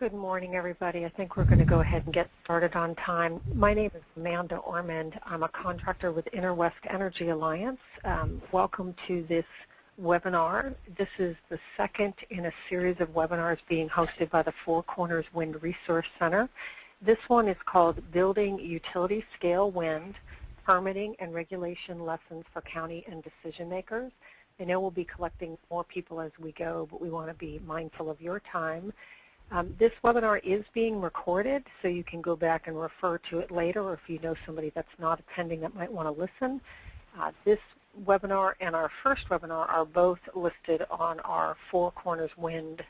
Good morning, everybody. I think we're going to go ahead and get started on time. My name is Amanda Ormond. I'm a contractor with Inter-West Energy Alliance. Welcome to this webinar. This is the second in a series of webinars being hosted by the Four Corners Wind Resource Center. This one is called Building Utility Scale Wind, Permitting and Regulation Lessons for County and Decision Makers. I know we'll be collecting more people as we go, but we want to be mindful of your time. This webinar is being recorded, so you can go back and refer to it later, or if you know somebody that's not attending that might want to listen. This webinar and our first webinar are both listed on our Four Corners Wind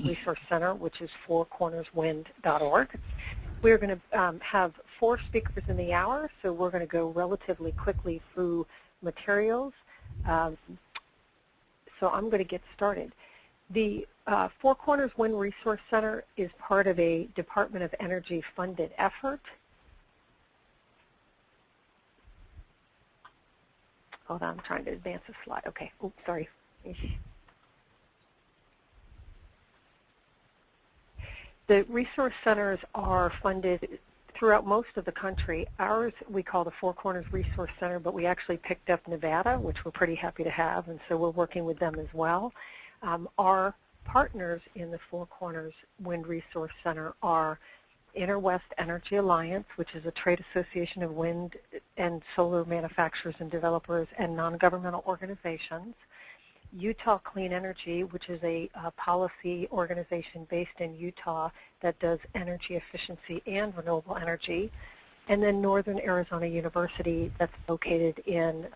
Resource Center, which is fourcornerswind.org. We're going to have 4 speakers in the hour, so we're going to go relatively quickly through materials. So I'm going to get started. The Four Corners Wind Resource Center is part of a Department of Energy funded effort. Hold on, I'm trying to advance a slide. Okay, oops, sorry. The resource centers are funded throughout most of the country. Ours we call the Four Corners Resource Center, but we actually picked up Nevada, which we're pretty happy to have, and so we're working with them as well. Our partners in the Four Corners Wind Resource Center are Inter-West Energy Alliance, which is a trade association of wind and solar manufacturers and developers and non-governmental organizations. Utah Clean Energy, which is a policy organization based in Utah that does energy efficiency and renewable energy. And then Northern Arizona University that's located in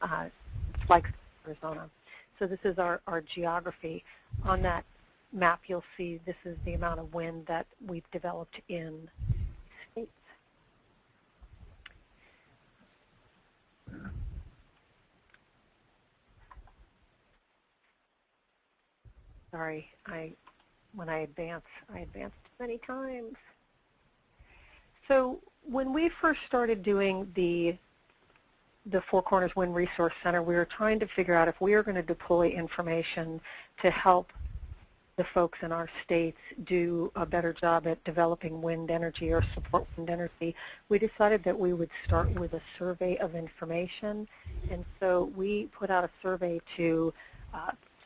Flagstaff, Arizona. So this is our geography. On that map you'll see this is the amount of wind that we've developed in states. Sorry, when I advanced many times. So when we first started doing the Four Corners Wind Resource Center, we were trying to figure out if we were going to deploy information to help the folks in our states do a better job at developing wind energy or support wind energy. We decided that we would start with a survey of information, and so we put out a survey to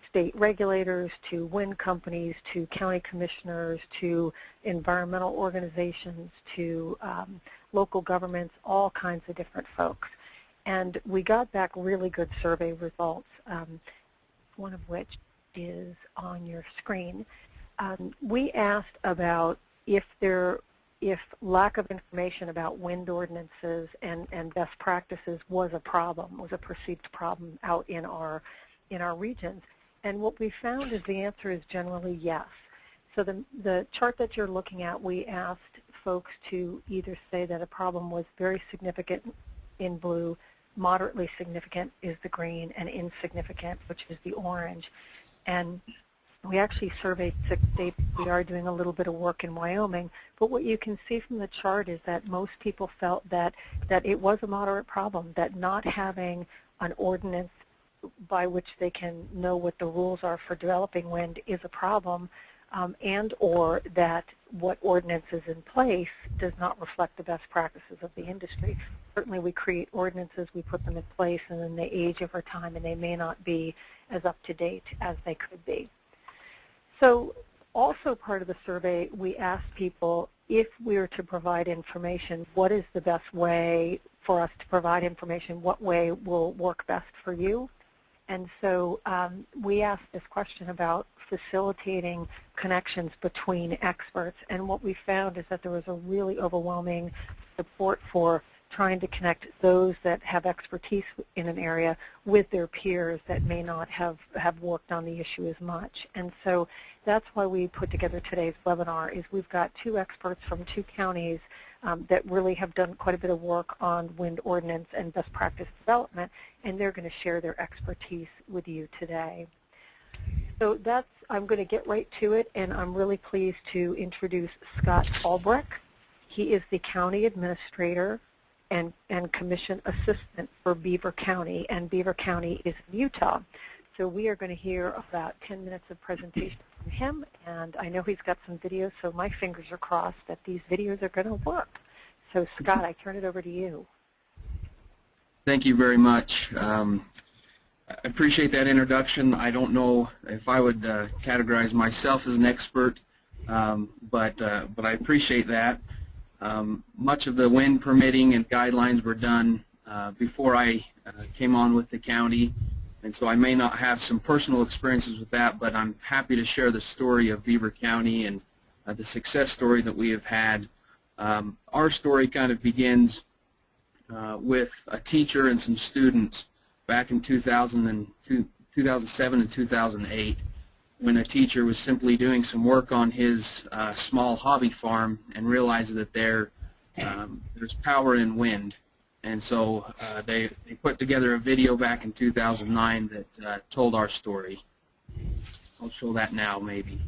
state regulators, to wind companies, to county commissioners, to environmental organizations, to local governments, all kinds of different folks. And we got back really good survey results, one of which is on your screen. We asked about if lack of information about wind ordinances and best practices was a problem, was a perceived problem out in our regions. And what we found is the answer is generally yes. So the chart that you're looking at, we asked folks to either say that a problem was very significant in blue, moderately significant is the green, and insignificant, which is the orange. And we actually surveyed 6 states. We are doing a little bit of work in Wyoming, but what you can see from the chart is that most people felt that it was a moderate problem, that not having an ordinance by which they can know what the rules are for developing wind is a problem, and or that what ordinance is in place does not reflect the best practices of the industry. Certainly we create ordinances, we put them in place, and then they age over time, and they may not be as up to date as they could be. So also part of the survey, we asked people if we were to provide information, what is the best way for us to provide information? What way will work best for you? And so we asked this question about facilitating connections between experts, and what we found is that there was a really overwhelming support for trying to connect those that have expertise in an area with their peers that may not have worked on the issue as much. And so that's why we put together today's webinar, is we've got 2 experts from 2 counties that really have done quite a bit of work on wind ordinance and best practice development, and they're going to share their expertise with you today. So I'm going to get right to it, and I'm really pleased to introduce Scott Albrecht. He is the county administrator and commission assistant for Beaver County, and Beaver County is in Utah. So we are going to hear about 10 minutes of presentation from him, and I know he's got some videos, so my fingers are crossed that these videos are going to work. So Scott, I turn it over to you. Thank you very much. I appreciate that introduction. I don't know if I would categorize myself as an expert, but I appreciate that. Much of the wind permitting and guidelines were done before I came on with the county, and so I may not have some personal experiences with that, but I'm happy to share the story of Beaver County and the success story that we have had. Our story kind of begins with a teacher and some students back in 2007 and 2008, when a teacher was simply doing some work on his small hobby farm and realized that there's power in wind. And so they put together a video back in 2009 that told our story. I'll show that now, maybe.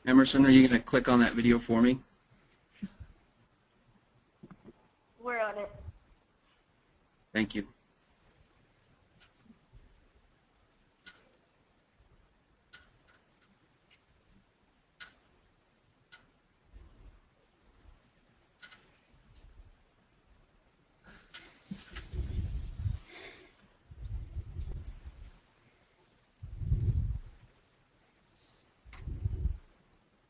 Emerson, are you going to click on that video for me? We're on it. Thank you.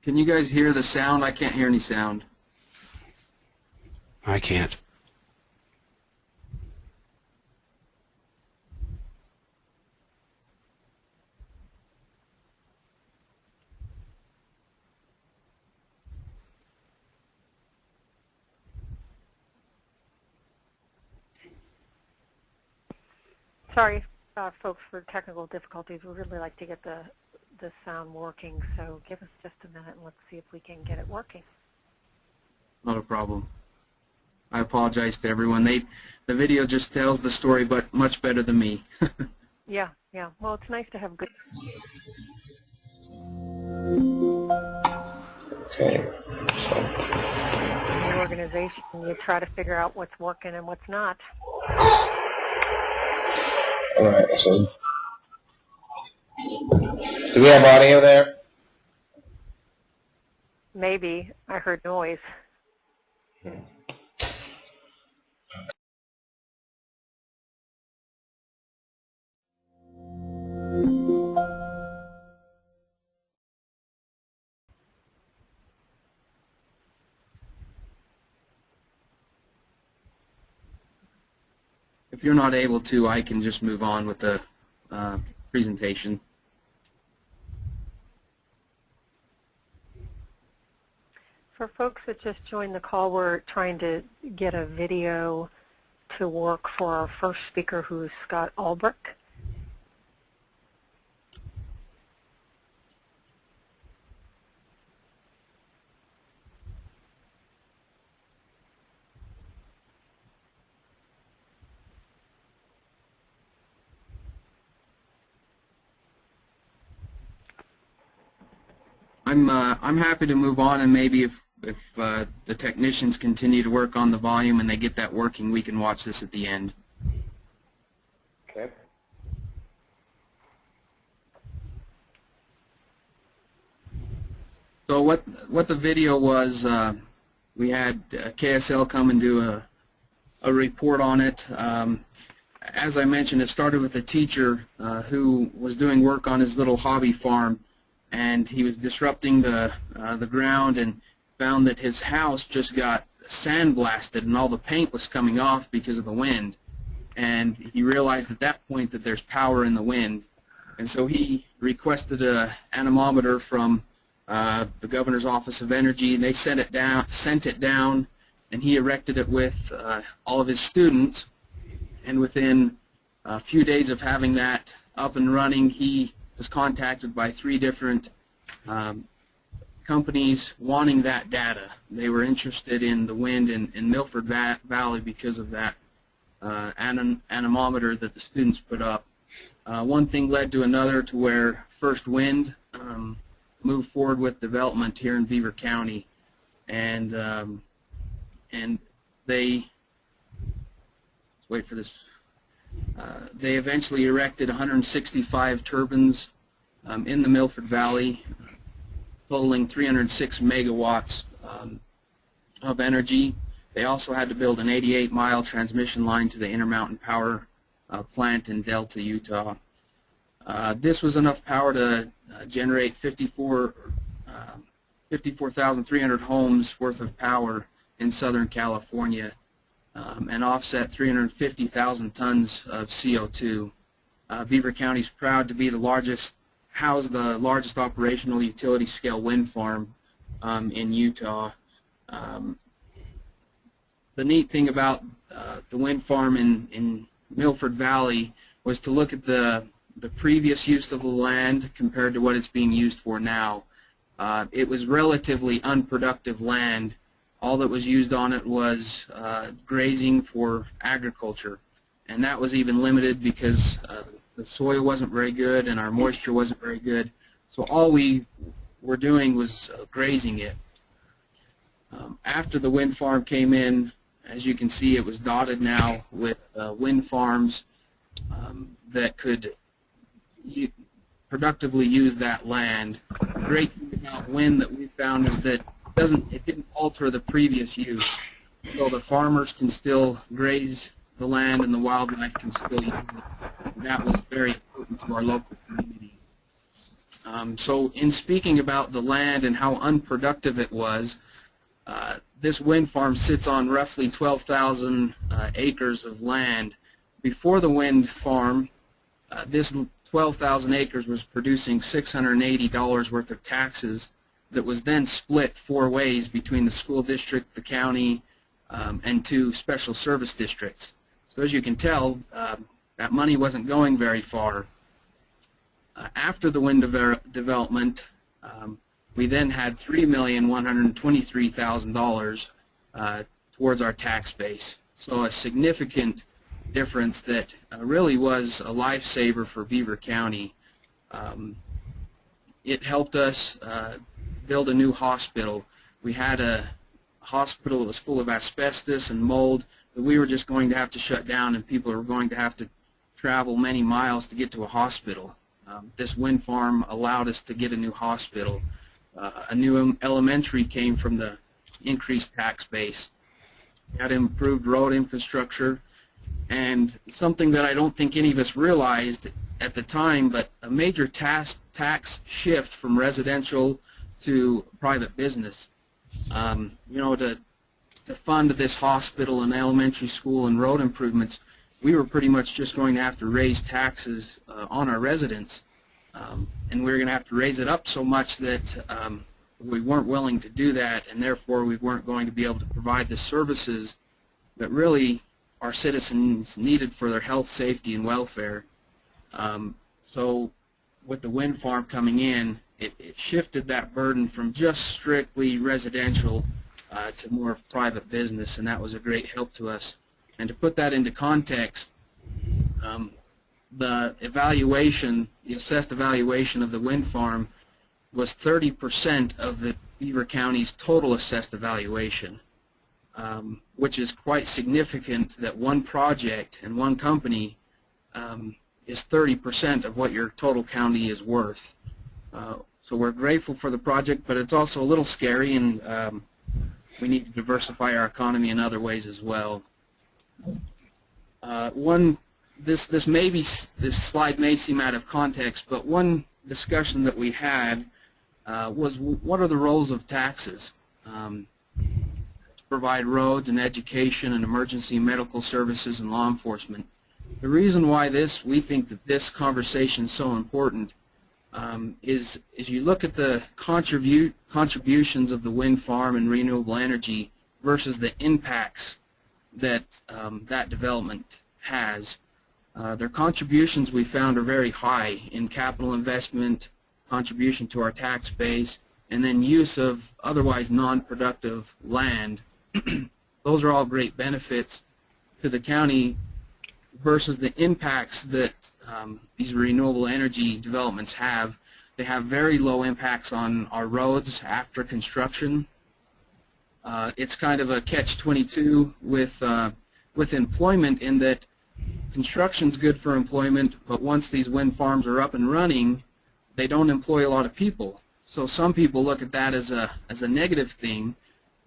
Can you guys hear the sound? I can't hear any sound. I can't. Sorry, folks, for technical difficulties. We'd really like to get the sound working, so give us just a minute and let's see if we can get it working. Not a problem. I apologize to everyone. The video just tells the story, but much better than me. Yeah. Well, it's nice to have good. Okay. In the organization, you try to figure out what's working and what's not. All right. So, do we have audio there? Maybe. I heard noise. If you're not able to, I can just move on with the presentation. For folks that just joined the call, we're trying to get a video to work for our first speaker, who is Scott Albrecht. I'm happy to move on, and maybe if the technicians continue to work on the volume and they get that working, we can watch this at the end. Okay. So what the video was, we had KSL come and do a report on it. As I mentioned, it started with a teacher who was doing work on his little hobby farm, and he was disrupting the ground and found that his house just got sandblasted and all the paint was coming off because of the wind. And he realized at that point that there's power in the wind. And so he requested an anemometer from the Governor's Office of Energy, and they sent it down, and he erected it with all of his students. And within a few days of having that up and running, he was contacted by 3 different companies wanting that data. They were interested in the wind in Milford Valley because of that anemometer that the students put up. One thing led to another, to where First Wind move forward with development here in Beaver County, and they, let's wait for this. They eventually erected 165 turbines in the Milford Valley, totaling 306 megawatts of energy. They also had to build an 88-mile transmission line to the Intermountain Power plant in Delta, Utah. This was enough power to generate 54,300 homes worth of power in Southern California, and offset 350,000 tons of CO2. Beaver County is proud to be the largest operational utility-scale wind farm in Utah. The neat thing about the wind farm in Milford Valley was to look at the previous use of the land compared to what it's being used for now. It was relatively unproductive land. All that was used on it was grazing for agriculture, and that was even limited because the soil wasn't very good and our moisture wasn't very good. So all we were doing was grazing it. After the wind farm came in, as you can see, it was dotted now with wind farms that could productively use that land. The great thing about wind that we found is that it didn't alter the previous use, so the farmers can still graze the land and the wildlife can still use it. That was very important to our local community. So in speaking about the land and how unproductive it was, this wind farm sits on roughly 12,000 acres of land. Before the wind farm, this 12,000 acres was producing $680 worth of taxes that was then split 4 ways between the school district, the county, and 2 special service districts. So as you can tell, that money wasn't going very far. After the wind development, we then had $3,123,000 towards our tax base. So a significant difference that really was a lifesaver for Beaver County. It helped us build a new hospital. We had a hospital that was full of asbestos and mold that we were just going to have to shut down, and people were going to have to travel many miles to get to a hospital. This wind farm allowed us to get a new hospital. A new elementary came from the increased tax base. We had improved road infrastructure, and something that I don't think any of us realized at the time, but a major tax shift from residential to private business. You know, to fund this hospital and elementary school and road improvements, we were pretty much just going to have to raise taxes on our residents, and we were going to have to raise it up so much that we weren't willing to do that, and therefore we weren't going to be able to provide the services that really our citizens needed for their health, safety, and welfare. So with the wind farm coming in, it shifted that burden from just strictly residential to more of private business, and that was a great help to us. And to put that into context, the assessed evaluation of the wind farm was 30% of the Beaver County's total assessed evaluation, which is quite significant that one project and one company is 30% of what your total county is worth. So we're grateful for the project, but it's also a little scary, and we need to diversify our economy in other ways as well. This slide may seem out of context, but one discussion that we had was what are the roles of taxes to provide roads and education and emergency medical services and law enforcement. The reason why we think that this conversation is so important is you look at the contributions of the wind farm and renewable energy versus the impacts that that development has. Their contributions, we found, are very high in capital investment, contribution to our tax base, and then use of otherwise non-productive land. Those are all great benefits to the county versus the impacts that these renewable energy developments have. They have very low impacts on our roads after construction. It's kind of a catch-22 with employment, in that construction's good for employment, but once these wind farms are up and running, they don't employ a lot of people. So some people look at that as a negative thing.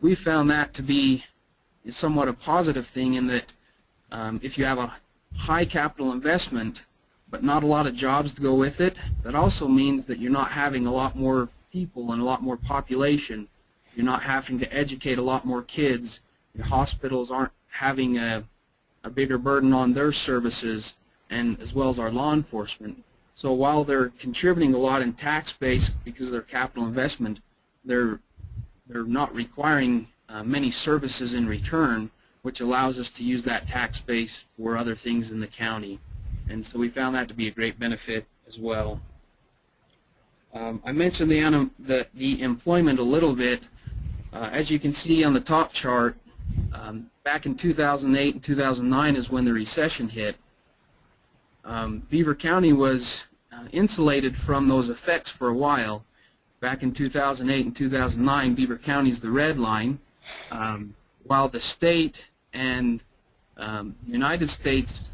We found that to be somewhat a positive thing, in that if you have a high capital investment but not a lot of jobs to go with it, that also means that you're not having a lot more people and a lot more population. You're not having to educate a lot more kids. Your hospitals aren't having a bigger burden on their services, and as well as our law enforcement. So while they're contributing a lot in tax base because of their capital investment, they're not requiring many services in return, which allows us to use that tax base for other things in the county. And so we found that to be a great benefit as well. I mentioned the employment a little bit. As you can see on the top chart, back in 2008 and 2009 is when the recession hit. Beaver County was insulated from those effects for a while. Back in 2008 and 2009, Beaver County is the red line, while the state and the United States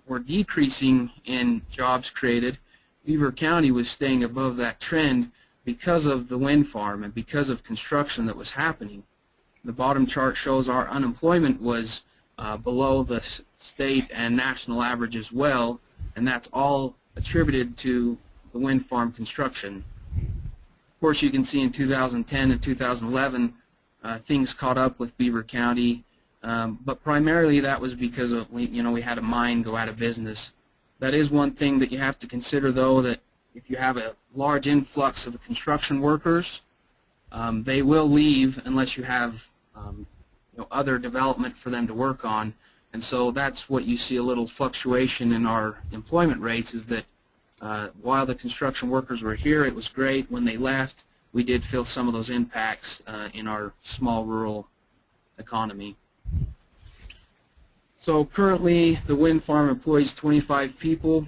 were decreasing in jobs created. Beaver County was staying above that trend because of the wind farm and because of construction that was happening. The bottom chart shows our unemployment was below the state and national average as well, and that's all attributed to the wind farm construction. Of course, you can see in 2010 and 2011 things caught up with Beaver County, but primarily that was because of we had a mine go out of business. That is one thing that you have to consider, though, that if you have a large influx of construction workers, they will leave unless you have other development for them to work on. And so that's what you see a little fluctuation in our employment rates, is that while the construction workers were here, it was great. When they left, we did feel some of those impacts in our small rural economy. So currently the wind farm employs 25 people.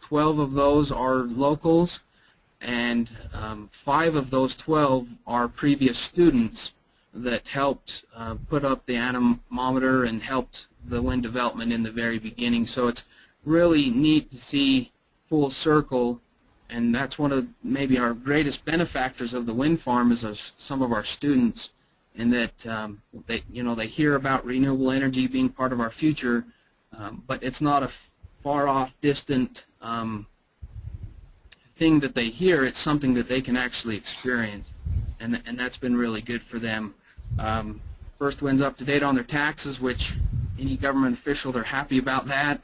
12 of those are locals, and 5 of those 12 are previous students that helped put up the anemometer and helped the wind development in the very beginning. So it's really neat to see full circle, and that's one of maybe our greatest benefactors of the wind farm is some of our students, in that they hear about renewable energy being part of our future, but it's not a far off distant thing that they hear. It's something that they can actually experience, and that's been really good for them. First Wind's up to date on their taxes, which any government official, they're happy about that.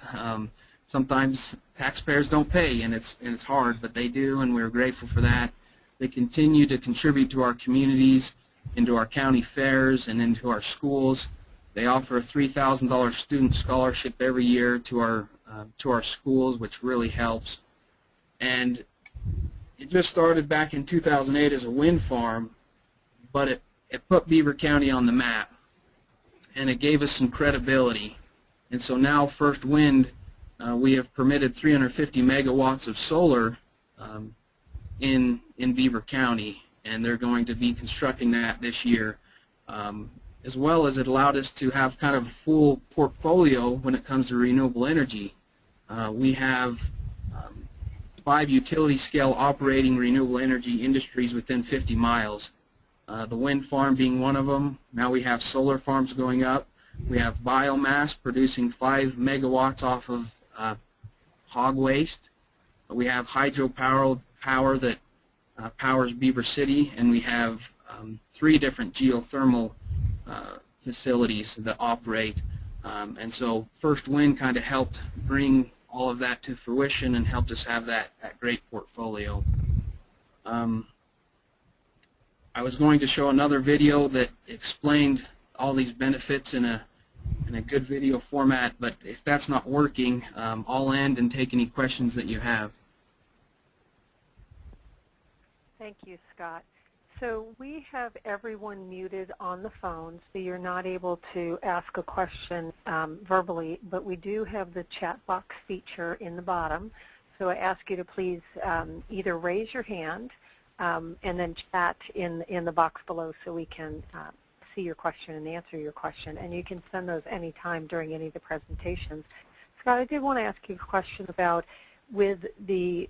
Sometimes taxpayers don't pay, and it's hard, but they do, and we're grateful for that. They continue to contribute to our communities, into our county fairs, and into our schools. They offer a $3,000 student scholarship every year to our schools, which really helps. And it just started back in 2008 as a wind farm, but it put Beaver County on the map, and it gave us some credibility. And so now First Wind, we have permitted 350 megawatts of solar in Beaver County, and they're going to be constructing that this year, as well as it allowed us to have kind of a full portfolio when it comes to renewable energy. We have 5 utility-scale operating renewable energy industries within 50 miles. The wind farm being one of them. Now we have solar farms going up. We have biomass producing 5 megawatts off of hog waste. We have hydropower that powers Beaver City, and we have 3 different geothermal facilities that operate. And so First Wind kind of helped bring all of that to fruition and helped us have that great portfolio. I was going to show another video that explained all these benefits in a good video format, but if that's not working, I'll end and take any questions that you have. Thank you, Scott. So we have everyone muted on the phone, so you're not able to ask a question verbally, but we do have the chat box feature in the bottom. So I ask you to please either raise your hand and then chat in the box below so we can see your question and answer your question. And you can send those anytime during any of the presentations. Scott, I did want to ask you a question about with the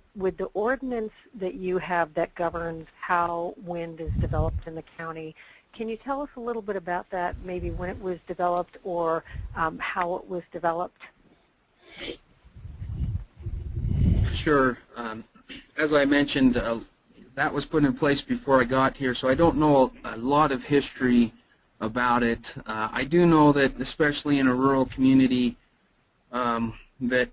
ordinance that you have that governs how wind is developed in the county. Can you tell us a little bit about that, maybe when it was developed or how it was developed? Sure. As I mentioned, that was put in place before I got here, so I don't know a lot of history about it. I do know that, especially in a rural community, that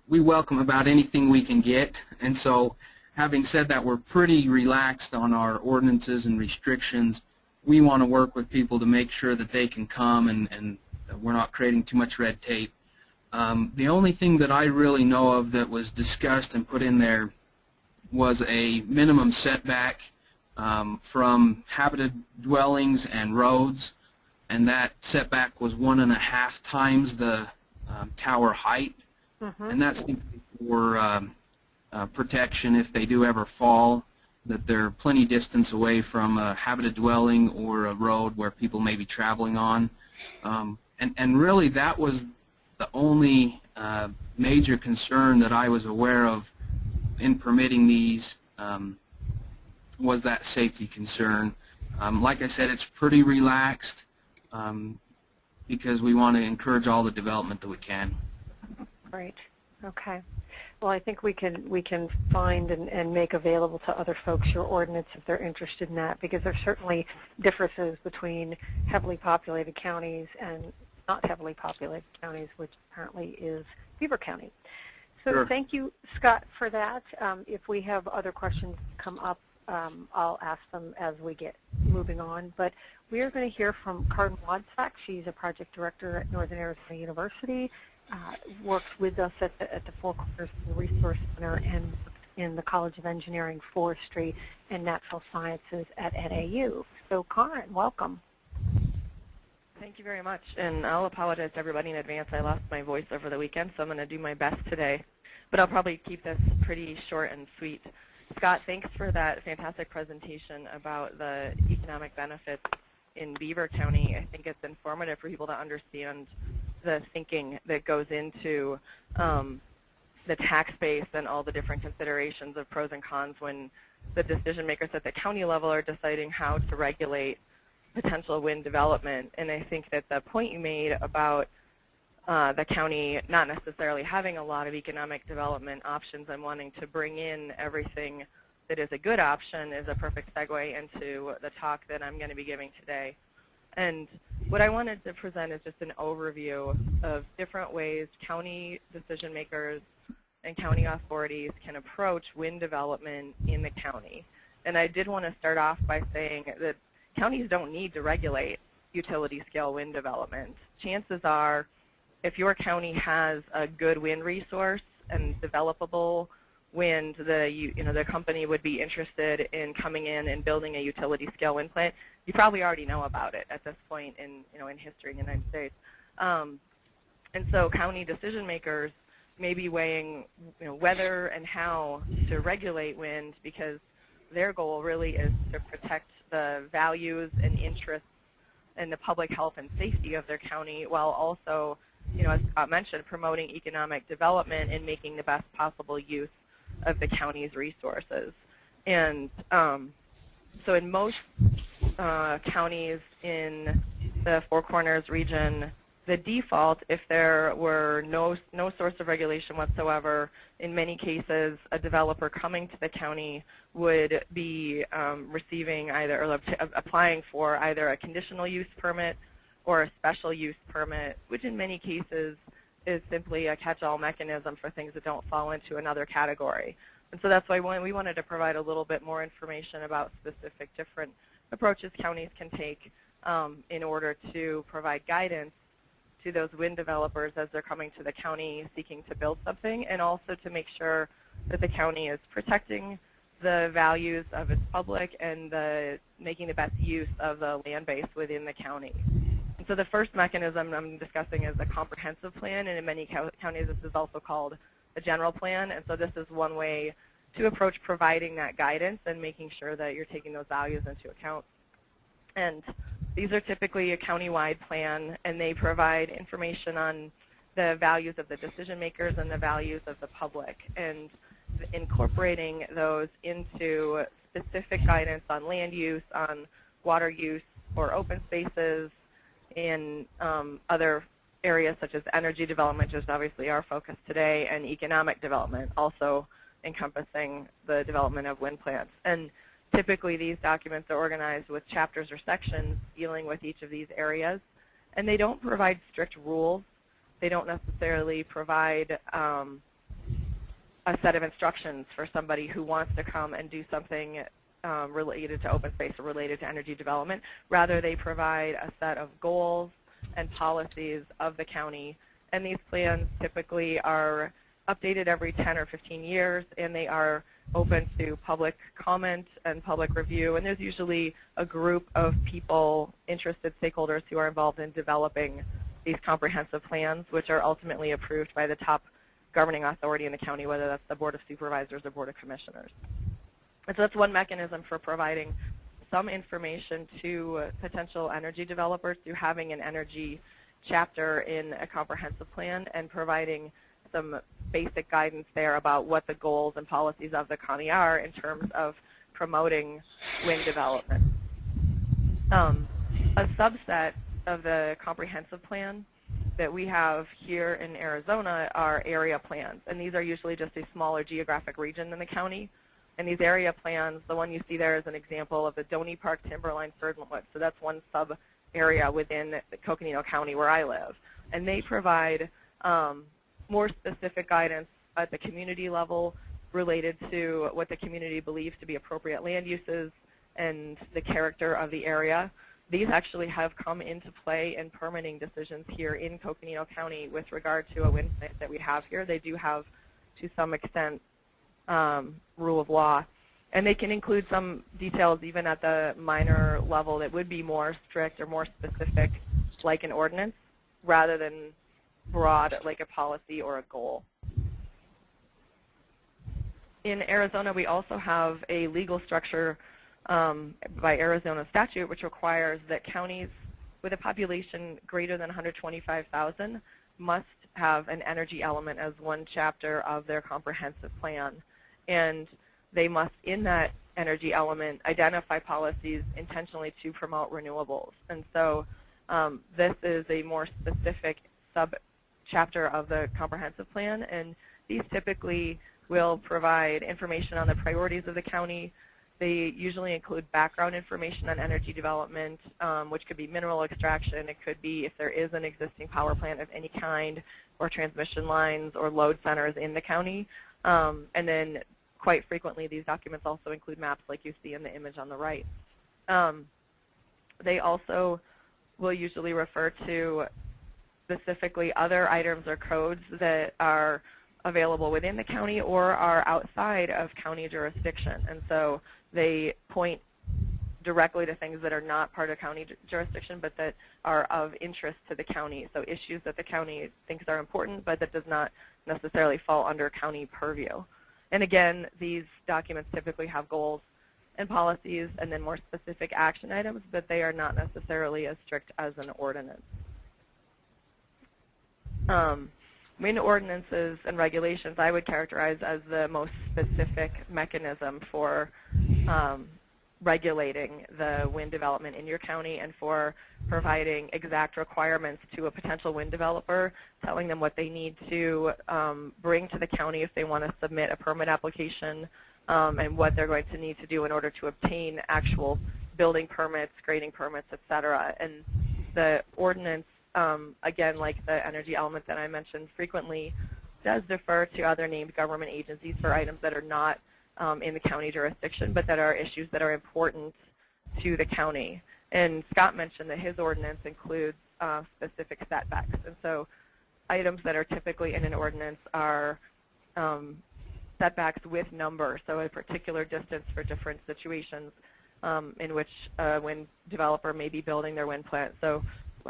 we welcome about anything we can get. And so, having said that, we're pretty relaxed on our ordinances and restrictions. We want to work with people to make sure that they can come and we're not creating too much red tape. The only thing that I really know of that was discussed and put in there was a minimum setback from habited dwellings and roads, and that setback was 1.5 times the tower height. And that's for protection if they do ever fall, that they're plenty distance away from a habited dwelling or a road where people may be traveling on. And really that was the only major concern that I was aware of in permitting these, was that safety concern. Like I said, it's pretty relaxed because we want to encourage all the development that we can. Great. Okay. Well, I think we can find and make available to other folks your ordinance if they're interested in that, because there's certainly differences between heavily populated counties and not heavily populated counties, which apparently is Beaver County. So Sure. Thank you, Scott, for that. If we have other questions come up, I'll ask them as we get moving on. But we are going to hear from Karen Wadsack. She's a project director at Northern Arizona University. Works with us at the Four Corners Resource Center and in the College of Engineering, Forestry, and Natural Sciences at NAU. So Karen, welcome. Thank you very much, and I'll apologize to everybody in advance. I lost my voice over the weekend, so I'm going to do my best today. But I'll probably keep this pretty short and sweet. Scott, thanks for that fantastic presentation about the economic benefits in Beaver County. I think it's informative for people to understand the thinking that goes into the tax base and all the different considerations of pros and cons when the decision makers at the county level are deciding how to regulate potential wind development. And I think that the point you made about the county not necessarily having a lot of economic development options and wanting to bring in everything that is a good option is a perfect segue into the talk that I'm going to be giving today. And what I wanted to present is just an overview of different ways county decision makers and county authorities can approach wind development in the county. And I did want to start off by saying that counties don't need to regulate utility scale wind development. Chances are, if your county has a good wind resource and developable wind, the company would be interested in coming in and building a utility scale wind plant. You probably already know about it at this point in history in the United States. And so county decision makers may be weighing whether and how to regulate wind, because their goal really is to protect the values and interests and the public health and safety of their county, while also, as Scott mentioned, promoting economic development and making the best possible use of the county's resources. And so in most counties in the Four Corners region, the default, if there were no source of regulation whatsoever, in many cases a developer coming to the county would be receiving either or applying for either a conditional use permit or a special use permit, which in many cases is simply a catch-all mechanism for things that don't fall into another category. And so that's why we wanted to provide a little bit more information about specific different approaches counties can take in order to provide guidance to those wind developers as they're coming to the county seeking to build something, and also to make sure that the county is protecting the values of its public and making the best use of the land base within the county. And so the first mechanism I'm discussing is a comprehensive plan, and in many counties this is also called a general plan, and so this is one way to approach providing that guidance and making sure that you're taking those values into account. And these are typically a county-wide plan, and they provide information on the values of the decision makers and the values of the public, and incorporating those into specific guidance on land use, on water use, or open spaces, in other areas such as energy development, which is obviously our focus today, and economic development, also encompassing the development of wind plants. And typically these documents are organized with chapters or sections dealing with each of these areas, and they don't provide strict rules. They don't necessarily provide a set of instructions for somebody who wants to come and do something related to open space or related to energy development. Rather, they provide a set of goals and policies of the county, and these plans typically are updated every 10 or 15 years, and they are open to public comment and public review, and there's usually a group of people, interested stakeholders, who are involved in developing these comprehensive plans, which are ultimately approved by the top governing authority in the county, whether that's the Board of Supervisors or Board of Commissioners. And so that's one mechanism for providing some information to potential energy developers through having an energy chapter in a comprehensive plan and providing some basic guidance there about what the goals and policies of the county are in terms of promoting wind development. A subset of the comprehensive plan that we have here in Arizona are area plans, and these are usually just a smaller geographic region in the county. And these area plans, the one you see there is an example of the Donny Park Timberline Surdlenwood. So that's one sub-area within Coconino County where I live. And they provide more specific guidance at the community level related to what the community believes to be appropriate land uses and the character of the area. These actually have come into play in permitting decisions here in Coconino County with regard to a wind plant that we have here. They do have, to some extent, rule of law. And they can include some details even at the minor level that would be more strict or more specific, like an ordinance, rather than broad like a policy or a goal. In Arizona, we also have a legal structure by Arizona statute which requires that counties with a population greater than 125,000 must have an energy element as one chapter of their comprehensive plan. And they must, in that energy element, identify policies intentionally to promote renewables. And so this is a more specific sub-chapter of the comprehensive plan, and these typically will provide information on the priorities of the county. They usually include background information on energy development, which could be mineral extraction. It could be if there is an existing power plant of any kind, or transmission lines or load centers in the county. And then quite frequently these documents also include maps like you see in the image on the right. They also will usually refer to specifically other items or codes that are available within the county or are outside of county jurisdiction. And so they point directly to things that are not part of county jurisdiction but that are of interest to the county. So issues that the county thinks are important but that does not necessarily fall under county purview. And again, these documents typically have goals and policies and then more specific action items, but they are not necessarily as strict as an ordinance. Wind ordinances and regulations I would characterize as the most specific mechanism for regulating the wind development in your county and for providing exact requirements to a potential wind developer, telling them what they need to bring to the county if they want to submit a permit application, and what they're going to need to do in order to obtain actual building permits, grading permits, etc. And the ordinance, again, like the energy element that I mentioned frequently, does defer to other named government agencies for items that are not in the county jurisdiction, but that are issues that are important to the county. And Scott mentioned that his ordinance includes specific setbacks. And so items that are typically in an ordinance are setbacks with numbers, so a particular distance for different situations in which a wind developer may be building their wind plant. So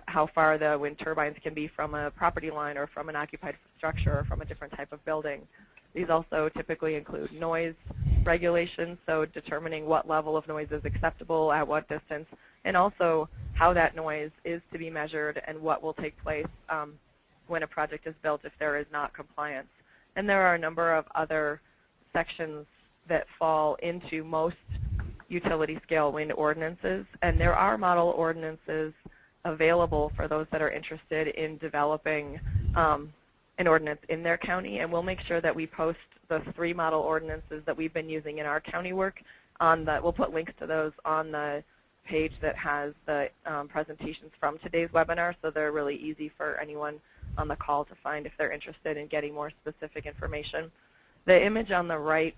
how far the wind turbines can be from a property line or from an occupied structure or from a different type of building. These also typically include noise regulations, so determining what level of noise is acceptable at what distance, and also how that noise is to be measured and what will take place when a project is built if there is not compliance. And there are a number of other sections that fall into most utility scale wind ordinances, and there are model ordinances available for those that are interested in developing an ordinance in their county, and we'll make sure that we post the 3 model ordinances that we've been using in our county work on the, we'll put links to those on the page that has the presentations from today's webinar, so they're really easy for anyone on the call to find if they're interested in getting more specific information. The image on the right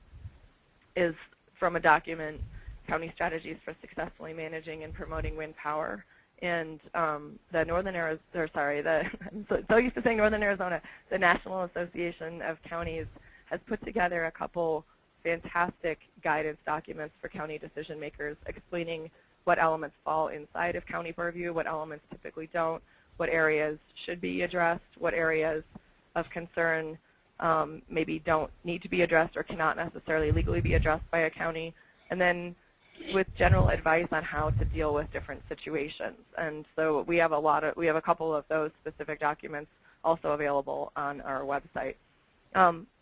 is from a document, County Strategies for Successfully Managing and Promoting Wind Power. And the Northern Arizona, or sorry, I'm so used to saying Northern Arizona, the National Association of Counties has put together a couple fantastic guidance documents for county decision makers explaining what elements fall inside of county purview, what elements typically don't, what areas should be addressed, what areas of concern maybe don't need to be addressed or cannot necessarily legally be addressed by a county, and then with general advice on how to deal with different situations. And so we have a couple of those specific documents also available on our website.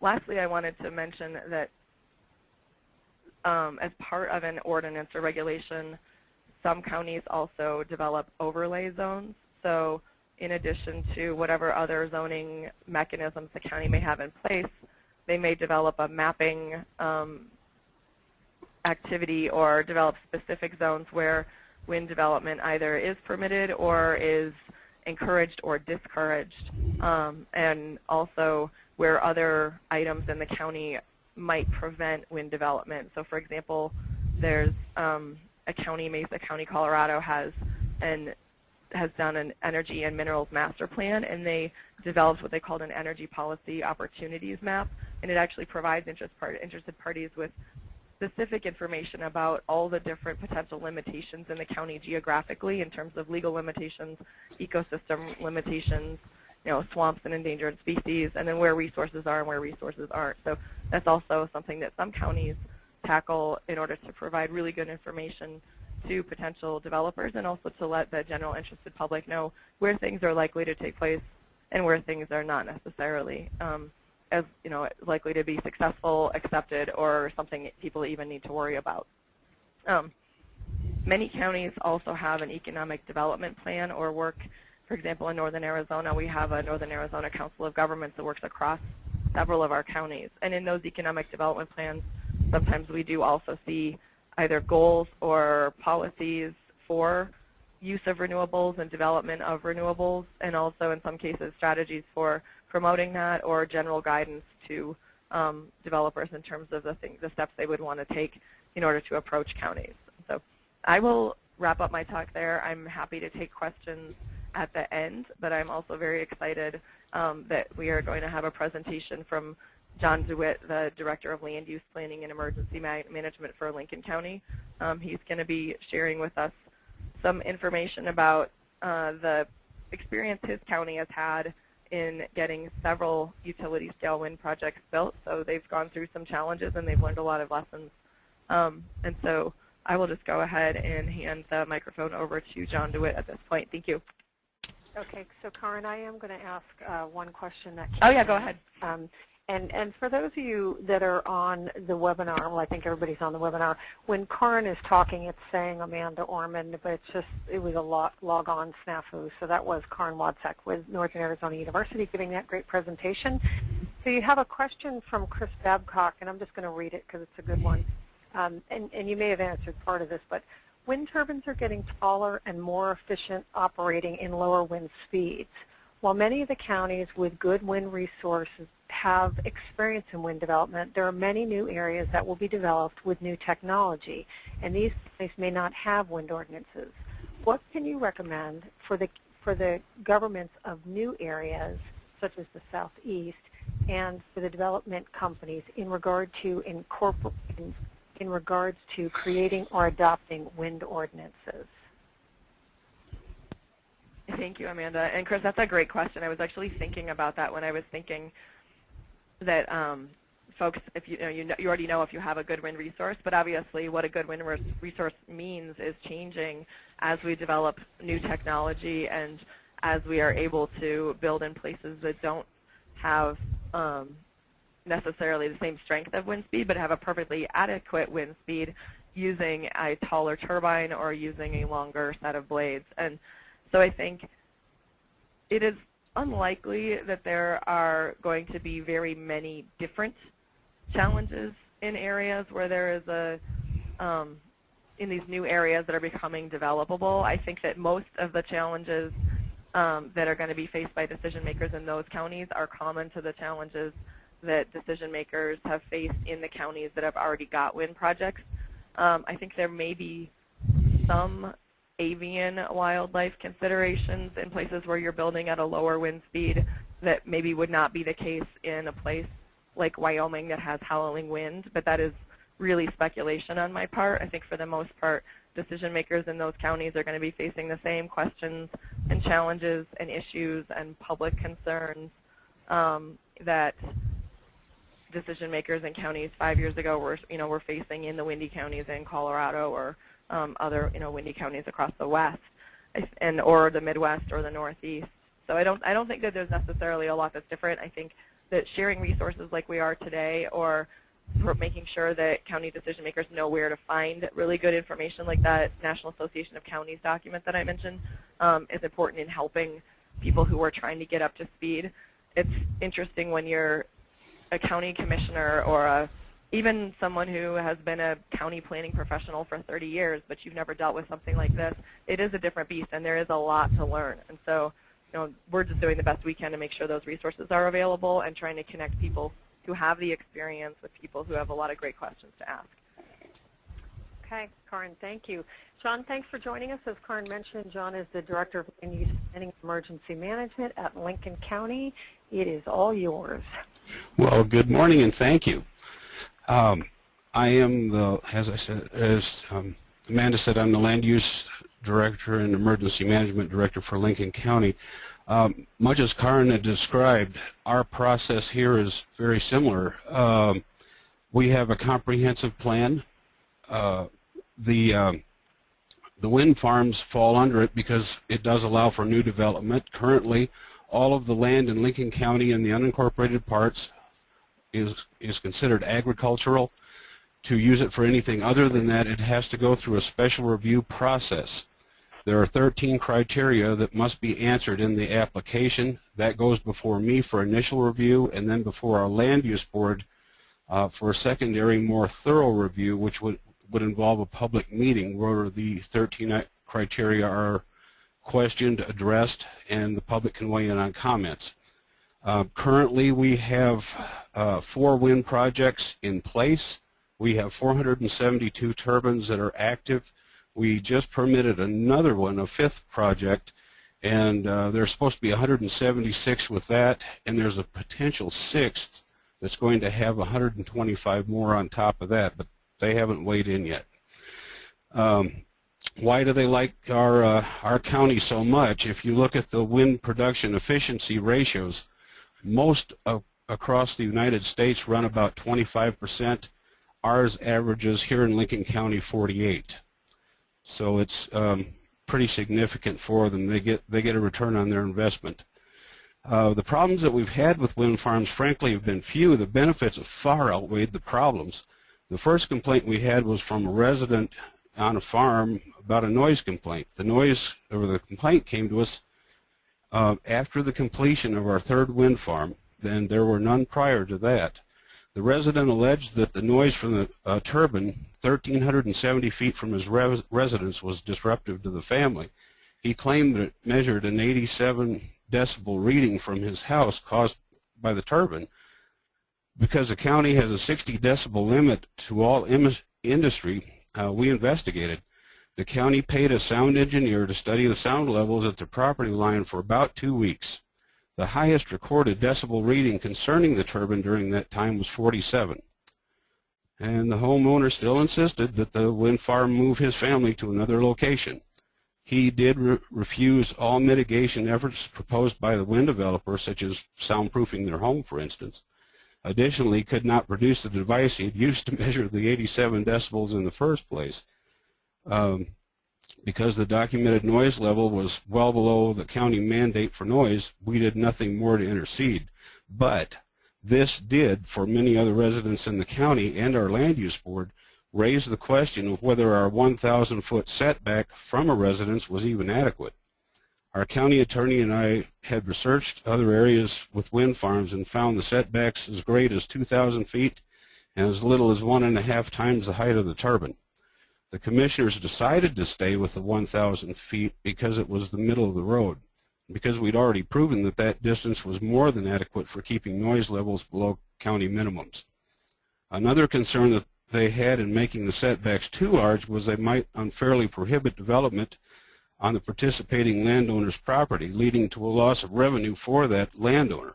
Lastly, I wanted to mention that as part of an ordinance or regulation, some counties also develop overlay zones. So in addition to whatever other zoning mechanisms the county may have in place, they may develop a mapping activity or develop specific zones where wind development either is permitted or is encouraged or discouraged, and also where other items in the county might prevent wind development. So for example, there's a county, Mesa County, Colorado, has done an energy and minerals master plan, and they developed what they called an energy policy opportunities map, and it actually provides interested parties with specific information about all the different potential limitations in the county geographically in terms of legal limitations, ecosystem limitations, swamps and endangered species, and then where resources are and where resources aren't. So that's also something that some counties tackle in order to provide really good information to potential developers, and also to let the general interested public know where things are likely to take place and where things are not necessarily as likely to be successful, accepted, or something people even need to worry about. Many counties also have an economic development plan or work. For example, in Northern Arizona, we have a Northern Arizona Council of Governments that works across several of our counties. And in those economic development plans, sometimes we do also see either goals or policies for use of renewables and development of renewables, and also in some cases strategies for promoting that or general guidance to developers in terms of the steps they would want to take in order to approach counties. So I will wrap up my talk there. I'm happy to take questions at the end, but I'm also very excited that we are going to have a presentation from John DeWitt, the Director of Land Use Planning and Emergency Management for Lincoln County. He's going to be sharing with us some information about the experience his county has had in getting several utility-scale wind projects built. So they've gone through some challenges and they've learned a lot of lessons. And so I will just go ahead and hand the microphone over to John DeWitt at this point. Thank you. Okay, so Karen, I am going to ask one question that came Oh yeah, go ahead. And for those of you that are on the webinar, well, I think everybody's on the webinar, when Karen is talking, it's saying Amanda Ormond, but it was a log-on snafu. So that was Karen Wadsack with Northern Arizona University giving that great presentation. So you have a question from Chris Babcock, and I'm just going to read it because it's a good one. And you may have answered part of this, but wind turbines are getting taller and more efficient operating in lower wind speeds. While many of the counties with good wind resources have experience in wind development, there are many new areas that will be developed with new technology, and these counties may not have wind ordinances. What can you recommend for the governments of new areas, such as the Southeast, and for the development companies in regard to creating or adopting wind ordinances? If Thank you, Amanda. And Chris, that's a great question. I was actually thinking about that when I was thinking that folks, if you already know if you have a good wind resource, but obviously what a good wind resource means is changing as we develop new technology and as we are able to build in places that don't have necessarily the same strength of wind speed, but have a perfectly adequate wind speed using a taller turbine or using a longer set of blades. And so I think it is unlikely that there are going to be very many different challenges in areas where there is a, in these new areas that are becoming developable. I think that most of the challenges that are going to be faced by decision makers in those counties are common to the challenges that decision makers have faced in the counties that have already got wind projects. I think there may be some avian wildlife considerations in places where you're building at a lower wind speed that maybe would not be the case in a place like Wyoming that has howling wind, but that is really speculation on my part. I think for the most part, decision makers in those counties are going to be facing the same questions and challenges and issues and public concerns that decision makers in counties 5 years ago were facing in the windy counties in Colorado or other windy counties across the West or the Midwest or the Northeast. So I don't think that there's necessarily a lot that's different. I think that sharing resources like we are today, or making sure that county decision makers know where to find really good information like that National Association of Counties document that I mentioned, is important in helping people who are trying to get up to speed. It's interesting when you're a county commissioner or even someone who has been a county planning professional for 30 years, but you've never dealt with something like this. It is a different beast, and there is a lot to learn. And so, we're just doing the best we can to make sure those resources are available and trying to connect people who have the experience with people who have a lot of great questions to ask. Okay, Karin, thank you. John, thanks for joining us. As Karin mentioned, John is the Director of Land Use Planning and Emergency Management at Lincoln County. It is all yours. Well, good morning and thank you. I am as Amanda said, I'm the Land Use Director and Emergency Management Director for Lincoln County. Much as Karin had described, our process here is very similar. We have a comprehensive plan. The wind farms fall under it because it does allow for new development. Currently, all of the land in Lincoln County and the unincorporated parts is considered agricultural. To use it for anything other than that, it has to go through a special review process. There are 13 criteria that must be answered in the application. That goes before me for initial review and then before our land use board for a secondary, more thorough review, which would involve a public meeting where the 13 criteria are questioned, addressed, and the public can weigh in on comments. Currently, we have 4 wind projects in place. We have 472 turbines that are active. We just permitted another one, a 5th project, and there's supposed to be 176 with that, and there's a potential 6th that's going to have 125 more on top of that, but they haven't weighed in yet. Why do they like our county so much? If you look at the wind production efficiency ratios, most across the United States run about 25%. Ours averages here in Lincoln County 48. So it's pretty significant for them. They get a return on their investment. The problems that we've had with wind farms, frankly, have been few. The benefits have far outweighed the problems. The first complaint we had was from a resident on a farm about a noise complaint. The complaint came to us after the completion of our 3rd wind farm. Then there were none prior to that. The resident alleged that the noise from the turbine 1,370 feet from his residence was disruptive to the family. He claimed that it measured an 87 decibel reading from his house caused by the turbine. Because the county has a 60 decibel limit to all industry, we investigated. The county paid a sound engineer to study the sound levels at the property line for about 2 weeks. The highest recorded decibel reading concerning the turbine during that time was 47. And the homeowner still insisted that the wind farm move his family to another location. He did refuse all mitigation efforts proposed by the wind developer, such as soundproofing their home, for instance. Additionally, could not produce the device he had used to measure the 87 decibels in the first place. Because the documented noise level was well below the county mandate for noise, we did nothing more to intercede. But this did, for many other residents in the county and our land use board, raise the question of whether our 1,000-foot setback from a residence was even adequate. Our county attorney and I had researched other areas with wind farms and found the setbacks as great as 2,000 feet and as little as 1.5 times the height of the turbine. The commissioners decided to stay with the 1,000 feet because it was the middle of the road, because we'd already proven that that distance was more than adequate for keeping noise levels below county minimums. Another concern that they had in making the setbacks too large was they might unfairly prohibit development on the participating landowner's property, leading to a loss of revenue for that landowner.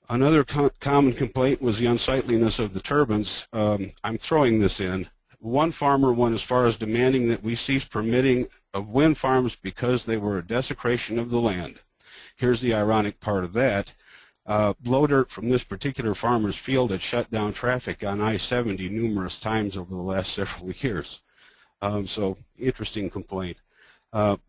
Another common complaint was the unsightliness of the turbines. I'm throwing this in. One farmer went as far as demanding that we cease permitting of wind farms because they were a desecration of the land. Here's the ironic part of that. Blow dirt from this particular farmer's field had shut down traffic on I-70 numerous times over the last several years. So, interesting complaint.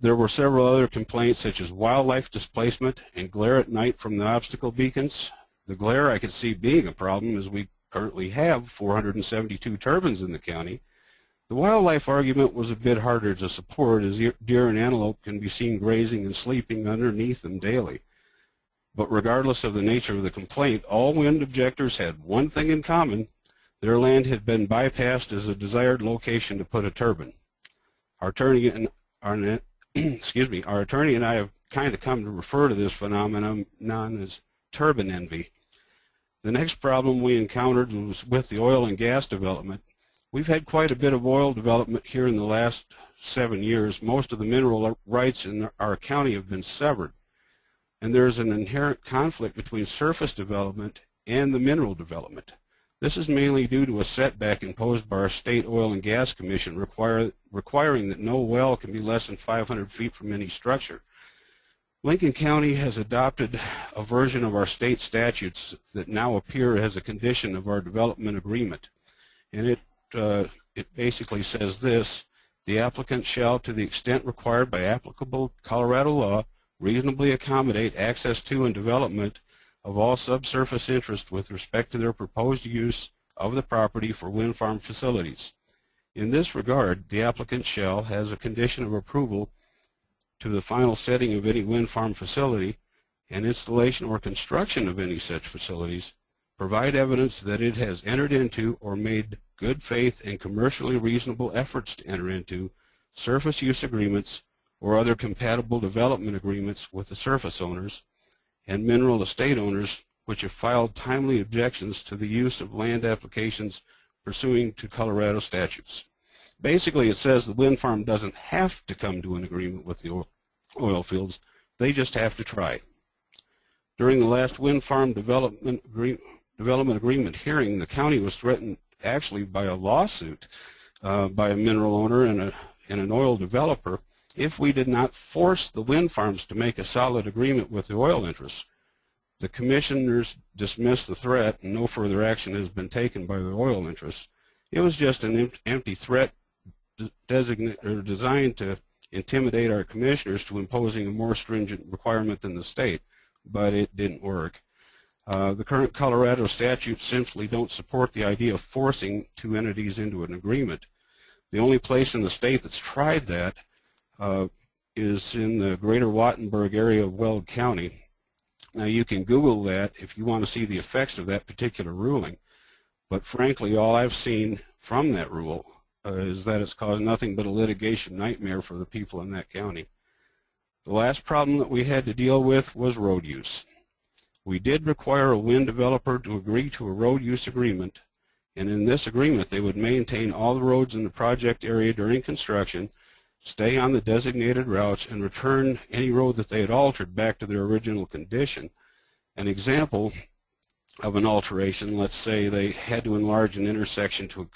There were several other complaints such as wildlife displacement and glare at night from the obstacle beacons. The glare I could see being a problem as we currently have 472 turbines in the county. The wildlife argument was a bit harder to support as deer and antelope can be seen grazing and sleeping underneath them daily. But regardless of the nature of the complaint, all wind objectors had one thing in common. Their land had been bypassed as a desired location to put a turbine. Our attorney and I have kind of come to refer to this phenomenon as turbine envy. The next problem we encountered was with the oil and gas development. We've had quite a bit of oil development here in the last 7 years. Most of the mineral rights in our county have been severed. And there is an inherent conflict between surface development and the mineral development. This is mainly due to a setback imposed by our State Oil and Gas Commission requiring that no well can be less than 500 feet from any structure. Lincoln County has adopted a version of our state statutes that now appear as a condition of our development agreement. And it basically says this: the applicant shall, to the extent required by applicable Colorado law, reasonably accommodate access to and development of all subsurface interest with respect to their proposed use of the property for wind farm facilities. In this regard, the applicant shall, as a condition of approval to the final setting of any wind farm facility and installation or construction of any such facilities, provide evidence that it has entered into or made good faith and commercially reasonable efforts to enter into surface use agreements or other compatible development agreements with the surface owners and mineral estate owners which have filed timely objections to the use of land applications pursuing to Colorado statutes. Basically, it says the wind farm doesn't have to come to an agreement with the oil fields. They just have to try. During the last wind farm development agreement hearing, the county was threatened actually by a lawsuit by a mineral owner and an oil developer if we did not force the wind farms to make a solid agreement with the oil interests. The commissioners dismissed the threat, and no further action has been taken by the oil interests. It was just an empty threat designed to intimidate our commissioners to imposing a more stringent requirement than the state, but it didn't work. The current Colorado statutes simply don't support the idea of forcing two entities into an agreement. The only place in the state that's tried that is in the greater Wattenberg area of Weld County. Now, you can Google that if you want to see the effects of that particular ruling, but frankly, all I've seen from that rule is that it's caused nothing but a litigation nightmare for the people in that county. The last problem that we had to deal with was road use. We did require a wind developer to agree to a road use agreement, and in this agreement they would maintain all the roads in the project area during construction, stay on the designated routes, and return any road that they had altered back to their original condition. An example of an alteration, let's say they had to enlarge an intersection to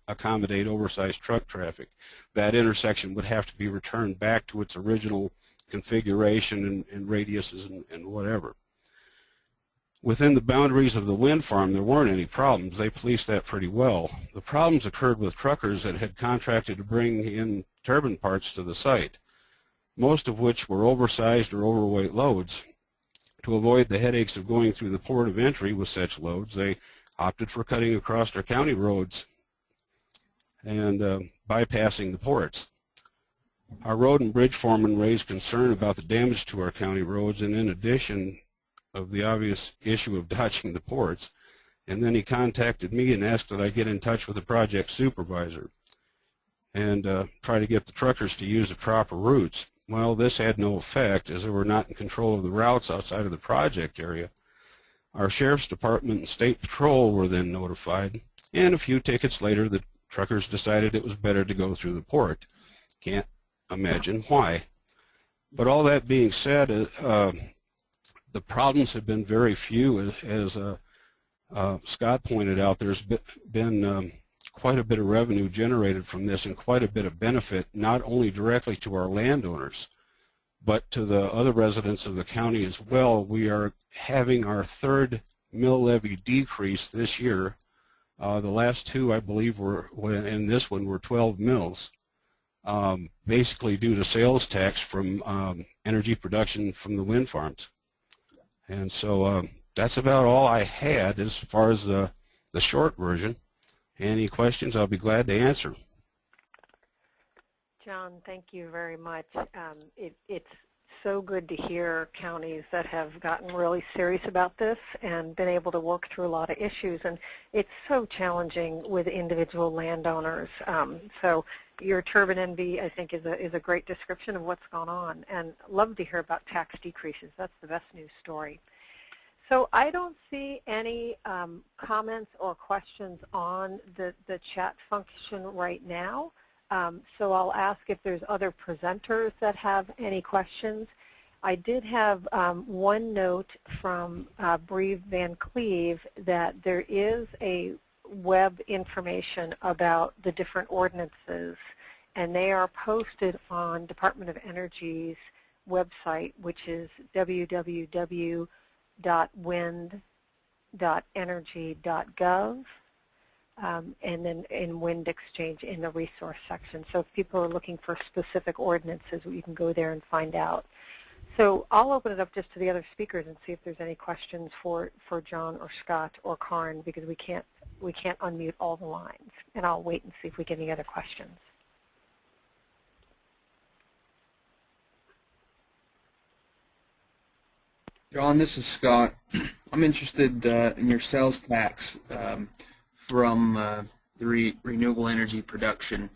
accommodate oversized truck traffic. That intersection would have to be returned back to its original configuration and radiuses and whatever. Within the boundaries of the wind farm, there weren't any problems. They policed that pretty well. The problems occurred with truckers that had contracted to bring in turbine parts to the site, most of which were oversized or overweight loads. To avoid the headaches of going through the port of entry with such loads, they opted for cutting across our county roads and bypassing the ports. Our road and bridge foreman raised concern about the damage to our county roads, and in addition of the obvious issue of dodging the ports, and then he contacted me and asked that I get in touch with the project supervisor and try to get the truckers to use the proper routes. Well, this had no effect, as they were not in control of the routes outside of the project area. Our Sheriff's Department and State Patrol were then notified, and a few tickets later the truckers decided it was better to go through the port. Can't imagine why. But all that being said, the problems have been very few. As Scott pointed out, there's been quite a bit of revenue generated from this and quite a bit of benefit, not only directly to our landowners, but to the other residents of the county as well. We are having our third mill levy decrease this year. The last two, I believe, and this one were 12 mills, basically due to sales tax from energy production from the wind farms. And so that's about all I had as far as the short version. Any questions, I'll be glad to answer. John, thank you very much. It's so good to hear counties that have gotten really serious about this and been able to work through a lot of issues. And it's so challenging with individual landowners. So your turbine envy, I think, is a great description of what's gone on. And love to hear about tax decreases. That's the best news story. So I don't see any comments or questions on the chat function right now. So I'll ask if there's other presenters that have any questions. I did have one note from Breve Van Cleve that there is a web information about the different ordinances, and they are posted on Department of Energy's website, which is www.wind.energy.gov. And then in Wind Exchange in the resource section. So if people are looking for specific ordinances, you can go there and find out. So I'll open it up just to the other speakers and see if there's any questions for John or Scott or Karin, because we can't unmute all the lines. And I'll wait and see if we get any other questions. John, this is Scott. I'm interested in your sales tax from the renewable energy production.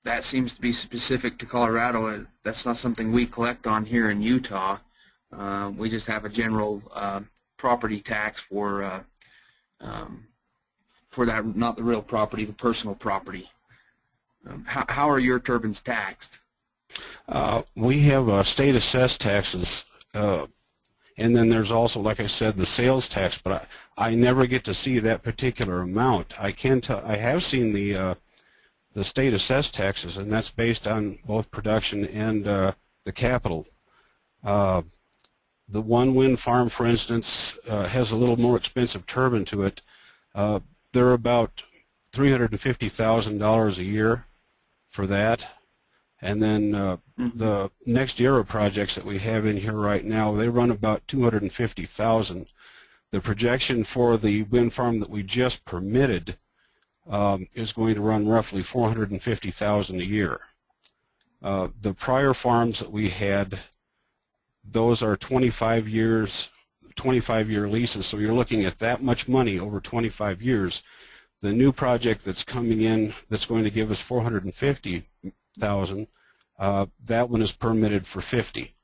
That seems to be specific to Colorado. That's not something we collect on here in Utah. We just have a general property tax for that, not the real property, the personal property. How are your turbines taxed? We have state assessed taxes. And then there's also, like I said, the sales tax, but I never get to see that particular amount. I have seen the state assessed taxes, and that's based on both production and the capital. The one wind farm, for instance, has a little more expensive turbine to it. They're about $350,000 a year for that. And then the next era projects that we have in here right now, they run about $250,000. The projection for the wind farm that we just permitted is going to run roughly $450,000 a year. The prior farms that we had, those are 25-year leases, so you're looking at that much money over 25 years. The new project that's coming in that's going to give us $450,000, that one is permitted for 50.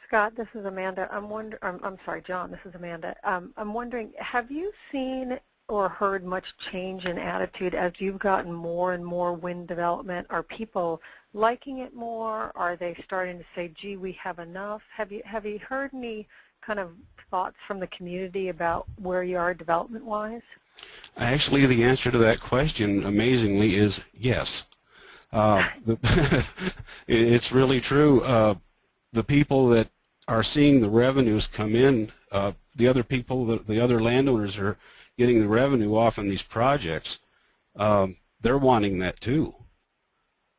Scott, this is Amanda. I'm sorry, John, this is Amanda. I'm wondering, have you seen or heard much change in attitude as you've gotten more and more wind development? Are people liking it more? Are they starting to say, gee, we have enough? Have you heard any kind of thoughts from the community about where you are development-wise? Actually, the answer to that question, amazingly, is yes. It's really true. The people that are seeing the revenues come in, the other people, the other landowners are getting the revenue off in these projects. They're wanting that too.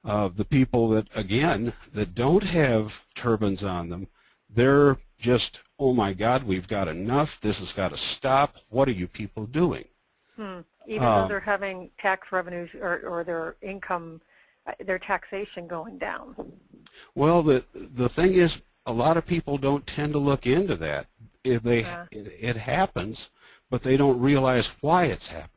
The people that, again, that don't have turbines on them, they're just, oh my God, we've got enough. This has got to stop. What are you people doing? Even though they're having tax revenues or their income, their taxation going down. Well, the thing is, a lot of people don't tend to look into that. If it happens, but they don't realize why it's happened.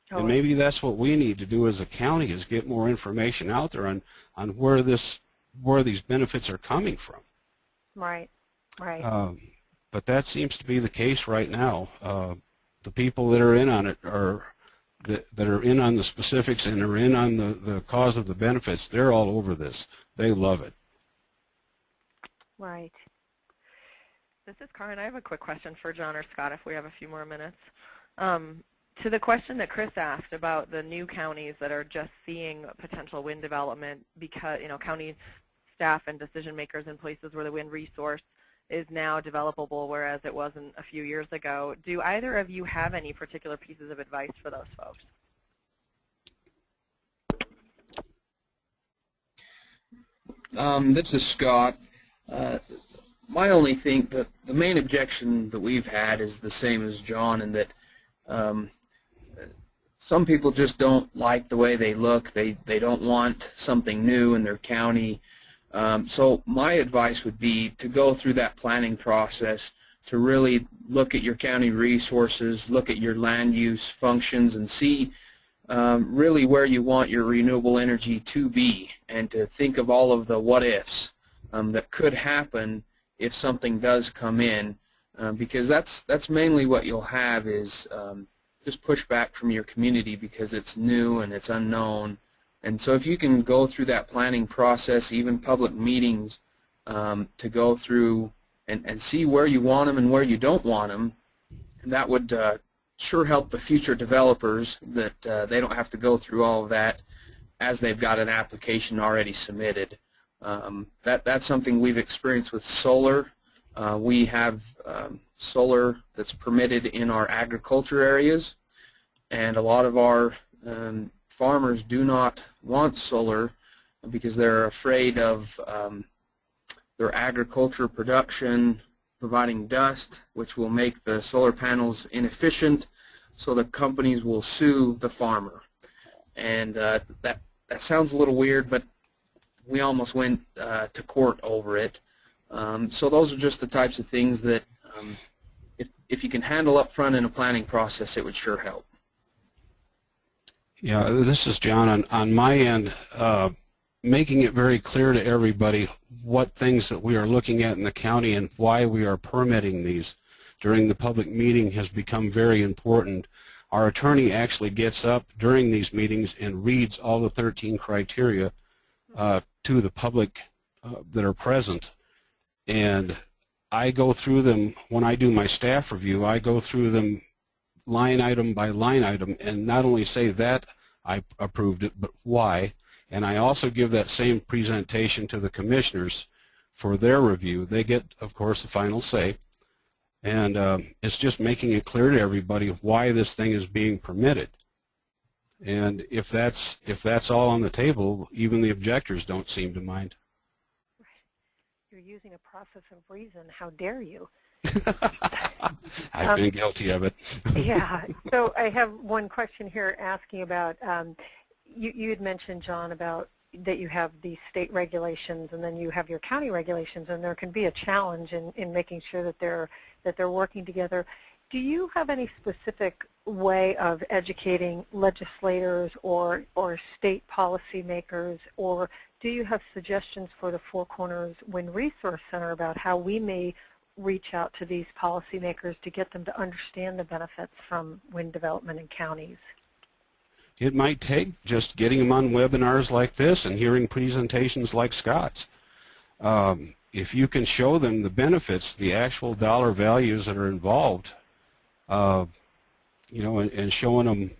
And maybe that's what we need to do as a county, is get more information out there on where these benefits are coming from. Right, right. But that seems to be the case right now. The people that are in on it that are in on the specifics and are in on the cause of the benefits, they're all over this. They love it. Right. This is Karen. I have a quick question for John or Scott if we have a few more minutes. To the question that Chris asked about the new counties that are just seeing potential wind development because, county staff and decision makers in places where the wind resource is now developable, whereas it wasn't a few years ago. Do either of you have any particular pieces of advice for those folks? This is Scott. My only thing, the main objection that we've had is the same as John, in that some people just don't like the way they look. They don't want something new in their county. So my advice would be to go through that planning process, to really look at your county resources, look at your land use functions, and see really where you want your renewable energy to be, and to think of all of the what-ifs that could happen if something does come in, because that's mainly what you'll have is just pushback from your community because it's new and it's unknown. And so if you can go through that planning process, even public meetings, to go through and see where you want them and where you don't want them, that would sure help the future developers that they don't have to go through all of that as they've got an application already submitted. That's something we've experienced with solar. We have solar that's permitted in our agriculture areas, and a lot of our farmers do not want solar because they're afraid of their agriculture production providing dust, which will make the solar panels inefficient, so the companies will sue the farmer. And that sounds a little weird, but we almost went to court over it. So those are just the types of things that if you can handle up front in a planning process, it would sure help. Yeah, this is John. On my end, making it very clear to everybody what things that we are looking at in the county and why we are permitting these during the public meeting has become very important. Our attorney actually gets up during these meetings and reads all the 13 criteria to the public that are present. And I go through them when I do my staff review. I go through them line item by line item and not only say that I approved it, but why. And I also give that same presentation to the commissioners for their review. They get, of course, the final say. And it's just making it clear to everybody why this thing is being permitted. And if that's all on the table, even the objectors don't seem to mind. You're using a process of reason. How dare you? I've been guilty of it. Yeah. So I have one question here asking about, you had mentioned, John, about that you have these state regulations and then you have your county regulations, and there can be a challenge in making sure that they're working together. Do you have any specific way of educating legislators or state policymakers, or do you have suggestions for the Four Corners Wind Resource Center about how we may reach out to these policymakers to get them to understand the benefits from wind development in counties? It might take just getting them on webinars like this and hearing presentations like Scott's. if you can show them the benefits, the actual dollar values that are involved, you know, and showing them,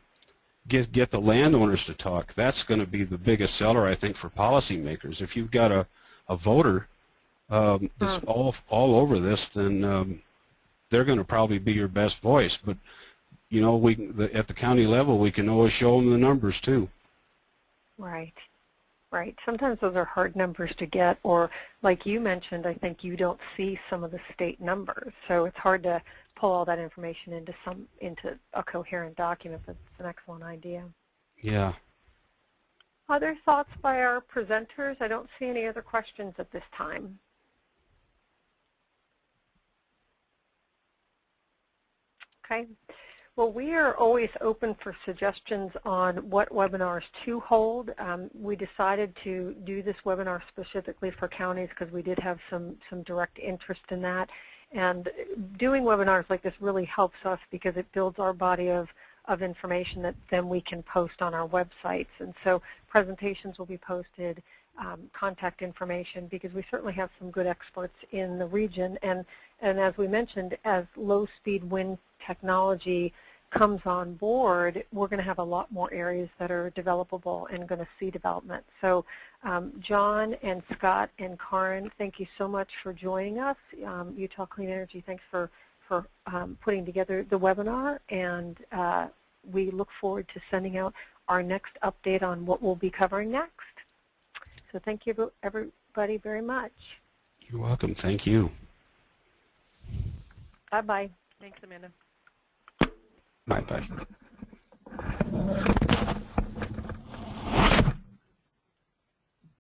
get the landowners to talk, that's going to be the biggest seller, I think, for policymakers. If you've got a voter that's all over this, then they're going to probably be your best voice. But, you know, at the county level, we can always show them the numbers, too. Right. Right. Sometimes those are hard numbers to get, or like you mentioned, I think you don't see some of the state numbers, so it's hard to pull all that information into a coherent document. That's an excellent idea. Yeah. Other thoughts by our presenters? I don't see any other questions at this time. Okay. Well, we are always open for suggestions on what webinars to hold. We decided to do this webinar specifically for counties because we did have some direct interest in that. And doing webinars like this really helps us because it builds our body of information that then we can post on our websites. And so presentations will be posted, contact information, because we certainly have some good experts in the region. And as we mentioned, as low-speed wind technology comes on board, we're going to have a lot more areas that are developable and going to see development. So John and Scott and Karin, thank you so much for joining us. Utah Clean Energy, thanks for putting together the webinar, and we look forward to sending out our next update on what we'll be covering next. So thank you, everybody, very much. You're welcome. Thank you. Bye-bye. Thanks, Amanda. Bye-bye.